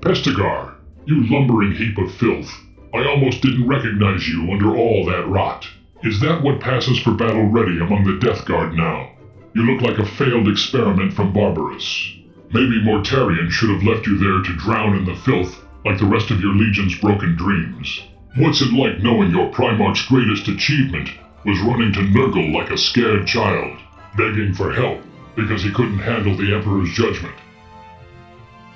Pestigar, you lumbering heap of filth. I almost didn't recognize you under all that rot. Is that what passes for battle ready among the Death Guard now? You look like a failed experiment from Barbarous. Maybe Mortarion should have left you there to drown in the filth like the rest of your Legion's broken dreams. What's it like knowing your Primarch's greatest achievement was running to Nurgle like a scared child, begging for help because he couldn't handle the Emperor's judgment?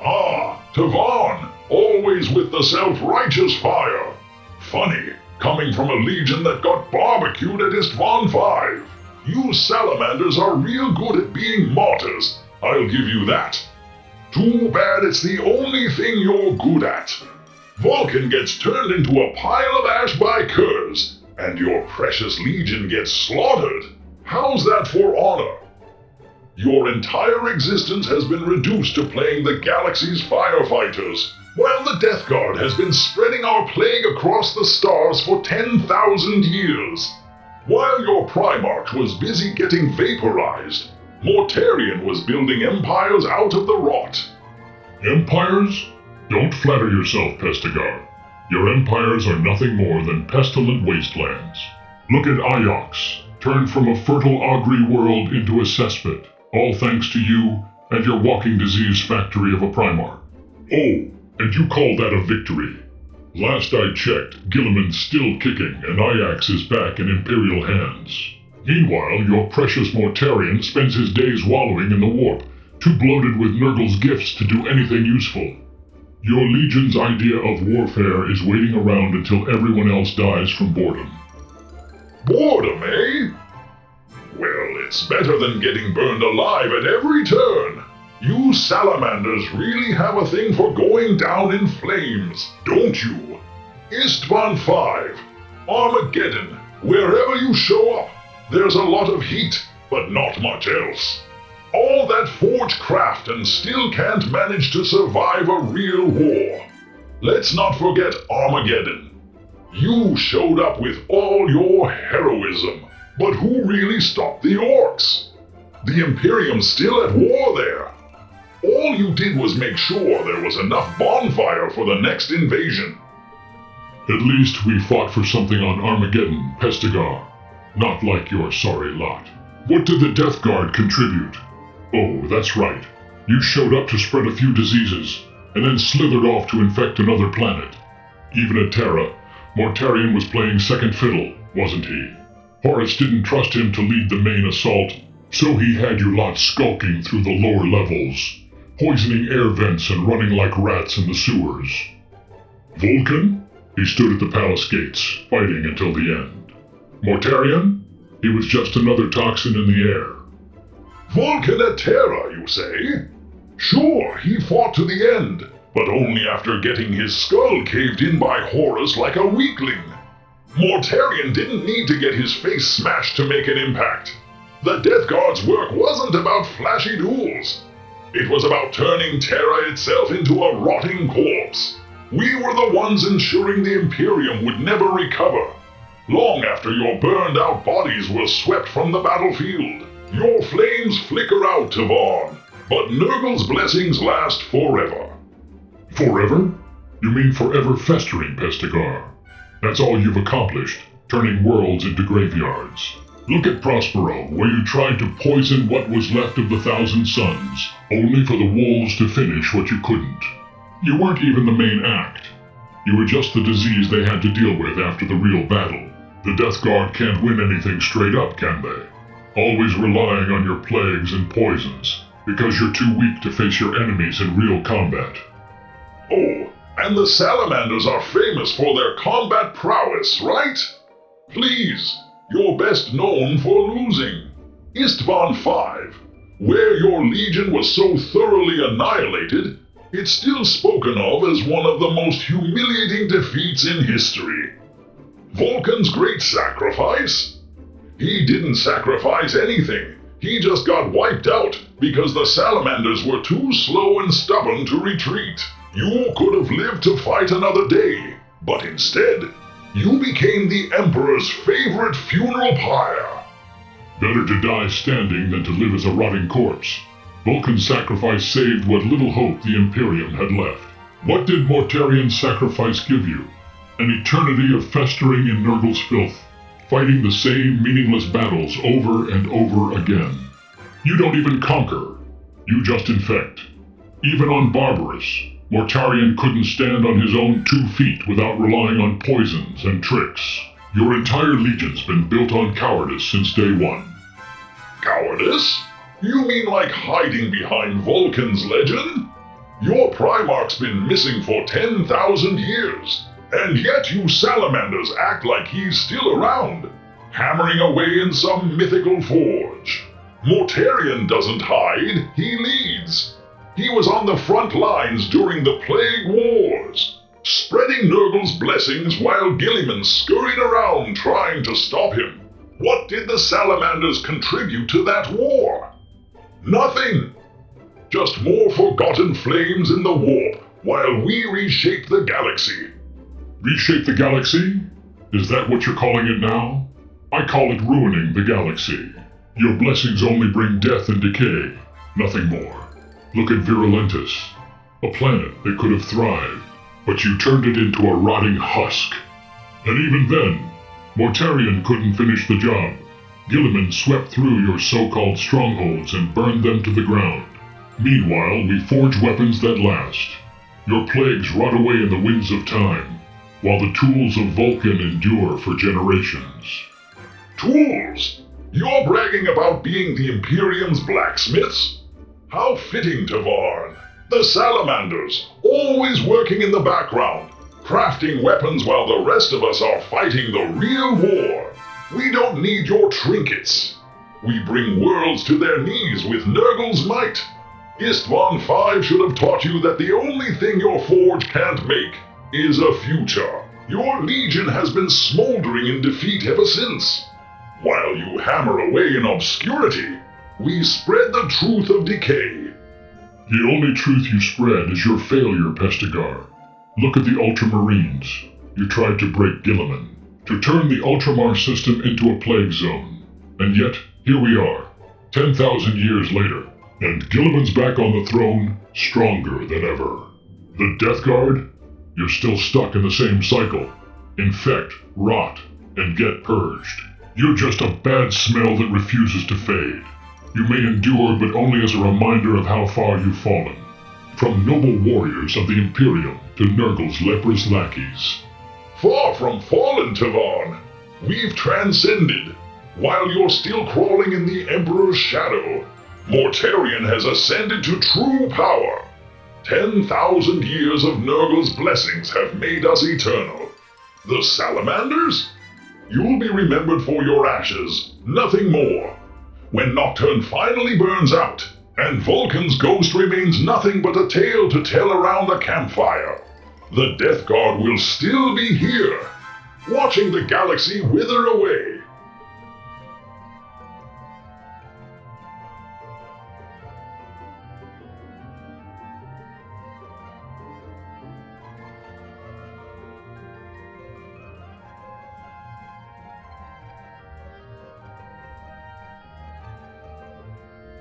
Ah, Tavon, always with the self-righteous fire. Funny, coming from a Legion that got barbecued at Istvan 5. You Salamanders are real good at being martyrs, I'll give you that. Too bad it's the only thing you're good at. Vulcan gets turned into a pile of ash by Kurz, and your precious Legion gets slaughtered. How's that for honor? Your entire existence has been reduced to playing the galaxy's firefighters, while the Death Guard has been spreading our plague across the stars for 10,000 years. While your Primarch was busy getting vaporized, Mortarion was building empires out of the rot. Empires? Don't flatter yourself, Pestigar. Your empires are nothing more than pestilent wastelands. Look at Iox, turned from a fertile augury world into a cesspit, all thanks to you and your walking disease factory of a Primarch. Oh, and you call that a victory? Last I checked, Guilliman's still kicking and Ajax is back in Imperial hands. Meanwhile, your precious Mortarion spends his days wallowing in the warp, too bloated with Nurgle's gifts to do anything useful. Your Legion's idea of warfare is waiting around until everyone else dies from boredom. Boredom, eh? Well, it's better than getting burned alive at every turn. You Salamanders really have a thing for going down in flames, don't you? Istvan 5, Armageddon, wherever you show up, there's a lot of heat, but not much else. All that forged craft and still can't manage to survive a real war. Let's not forget Armageddon. You showed up with all your heroism, but who really stopped the orcs? The Imperium's still at war there. All you did was make sure there was enough bonfire for the next invasion. At least we fought for something on Armageddon, Pestigar. Not like your sorry lot. What did the Death Guard contribute? Oh, that's right. You showed up to spread a few diseases, and then slithered off to infect another planet. Even at Terra, Mortarion was playing second fiddle, wasn't he? Horus didn't trust him to lead the main assault, so he had you lot skulking through the lower levels, poisoning air vents and running like rats in the sewers. Vulcan? He stood at the palace gates, fighting until the end. Mortarion? He was just another toxin in the air. Vulcan at Terra, you say? Sure, he fought to the end, but only after getting his skull caved in by Horus like a weakling. Mortarion didn't need to get his face smashed to make an impact. The Death Guard's work wasn't about flashy duels. It was about turning Terra itself into a rotting corpse. We were the ones ensuring the Imperium would never recover. Long after your burned-out bodies were swept from the battlefield, your flames flicker out, Tavon, but Nurgle's blessings last forever. Forever? You mean forever festering, Pestigar? That's all you've accomplished, turning worlds into graveyards. Look at Prospero, where you tried to poison what was left of the Thousand Suns, only for the wolves to finish what you couldn't. You weren't even the main act. You were just the disease they had to deal with after the real battle. The Death Guard can't win anything straight up, can they? Always relying on your plagues and poisons, because you're too weak to face your enemies in real combat. Oh, and the Salamanders are famous for their combat prowess, right? Please, you're best known for losing. Istvan 5, where your legion was so thoroughly annihilated, it's still spoken of as one of the most humiliating defeats in history. Vulcan's great sacrifice? He didn't sacrifice anything. He just got wiped out because the Salamanders were too slow and stubborn to retreat. You could have lived to fight another day, but instead, you became the Emperor's favorite funeral pyre. Better to die standing than to live as a rotting corpse. Vulcan's sacrifice saved what little hope the Imperium had left. What did Mortarian's sacrifice give you? An eternity of festering in Nurgle's filth, fighting the same meaningless battles over and over again. You don't even conquer, you just infect. Even on Barbarous, Mortarian couldn't stand on his own 2 feet without relying on poisons and tricks. Your entire legion's been built on cowardice since day one. Cowardice? You mean like hiding behind Vulcan's legend? Your Primarch's been missing for 10,000 years, and yet you Salamanders act like he's still around, hammering away in some mythical forge. Mortarian doesn't hide, he leads. He was on the front lines during the Plague Wars, spreading Nurgle's blessings while Guilliman scurried around trying to stop him. What did the Salamanders contribute to that war? Nothing. Just more forgotten flames in the warp, while we reshape the galaxy. Reshape the galaxy? Is that what you're calling it now? I call it ruining the galaxy. Your blessings only bring death and decay, nothing more. Look at Virulentus, a planet that could have thrived, but you turned it into a rotting husk. And even then, Mortarian couldn't finish the job. Guilliman swept through your so-called strongholds and burned them to the ground. Meanwhile, we forge weapons that last. Your plagues rot away in the winds of time, while the tools of Vulcan endure for generations. Tools? You're bragging about being the Imperium's blacksmiths? How fitting, Tavarn. The Salamanders, always working in the background, crafting weapons while the rest of us are fighting the real war. We don't need your trinkets. We bring worlds to their knees with Nurgle's might. Istvan V should have taught you that the only thing your forge can't make is a future. Your legion has been smoldering in defeat ever since. While you hammer away in obscurity, we spread the truth of decay. The only truth you spread is your failure, Pestigar. Look at the Ultramarines. You tried to break Guilliman, to turn the Ultramar system into a plague zone. And yet, here we are, 10,000 years later. And Guilliman's back on the throne, stronger than ever. The Death Guard? You're still stuck in the same cycle. Infect, rot, and get purged. You're just a bad smell that refuses to fade. You may endure, but only as a reminder of how far you've fallen. From noble warriors of the Imperium to Nurgle's leprous lackeys. Far from fallen, Tavarn. We've transcended. While you're still crawling in the Emperor's shadow, Mortarian has ascended to true power. 10,000 years of Nurgle's blessings have made us eternal. The Salamanders? You'll be remembered for your ashes, nothing more. When Nocturne finally burns out, and Vulcan's ghost remains nothing but a tale to tell around the campfire, the Death Guard will still be here, watching the galaxy wither away.